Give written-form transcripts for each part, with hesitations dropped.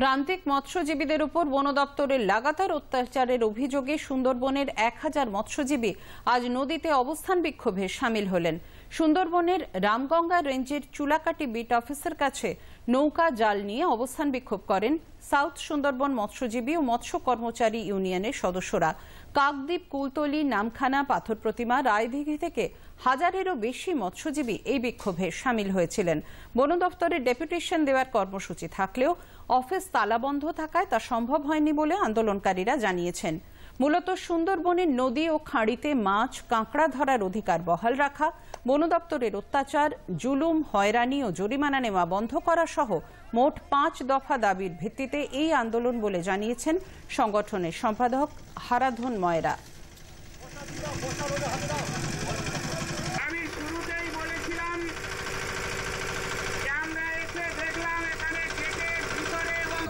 প্রান্তিক মৎস্যজীবীদের উপর বন দপ্তরের লাগাতার অত্যাচারের অভিযোগে সুন্দরবনের 1000 মৎস্যজীবী আজ নদীতে অবস্থান বিক্ষোভে সামিল হলেন। সুন্দরবনের রামগঙ্গা রেঞ্জের চুলাকাটি বিট অফিসের কাছে নৌকা জাল নিয়ে অবস্থান বিক্ষোভ করেন সাউথ সুন্দরবন মৎস্যজীবী ও মৎস্য কর্মচারী ইউনিয়নের সদস্যরা। কাকদ্বীপ, কুলতলি, নামখানা, পাথর প্রতিমা, রায়দিঘি থেকে হাজারেরও বেশি মৎস্যজীবী এই বিক্ষোভে সামিল হয়েছিলেন। বন দপ্তরের ডেপুটেশন দেওয়ার কর্মসূচি থাকলেও অফিস তালাবন্ধ থাকায় তা সম্ভব হয়নি বলে আন্দোলনকারীরা জানিয়েছেন। মূলত সুন্দরবনের নদী ও খাঁড়িতে মাছ, কাঁকড়া ধরার অধিকার বহাল রাখা, বন দপ্তরের অত্যাচার, জুলুম, হয়রানি ও জরিমানা নেওয়া বন্ধ করা সহ মোট 5 দফা দাবির ভিত্তিতে এই আন্দোলন বলে জানিয়েছেন সংগঠনের সম্পাদক হারাধন ময়রা।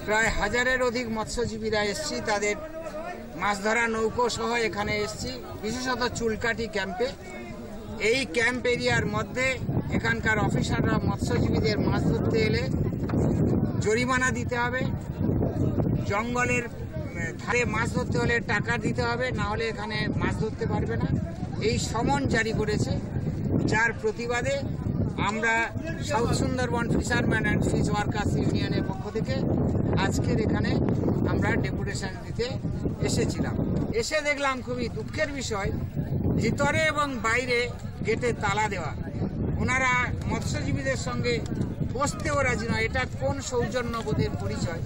প্রায় হাজারের অধিক মৎস্যজীবীরা এসেছি, তাদের মাছ ধরা নৌকো সহ এখানে এসেছি, বিশেষত চুলকাটি ক্যাম্পে। এই ক্যাম্প এরিয়ার মধ্যে এখানকার অফিসাররা মৎস্যজীবীদের মাছ ধরতে এলে জরিমানা দিতে হবে, জঙ্গলের ধারে মাছ ধরতে হলে টাকা দিতে হবে, না হলে এখানে মাছ ধরতে পারবে না, এই সমন জারি করেছে। যার প্রতিবাদে আমরা south Sundarban fisherman and fish workers ইউনিয়নের পক্ষ থেকে আজকের এখানে আমরা ডেপুটেশন দিতে এসেছিলাম। এসে দেখলাম খুবই দুঃখের বিষয়, ভিতরে এবং বাইরে গেটে তালা দেওয়া। ওনারা মৎস্যজীবীদের সঙ্গে বসতেও রাজি নয়। এটা কোন সৌজন্যবোধের পরিচয়?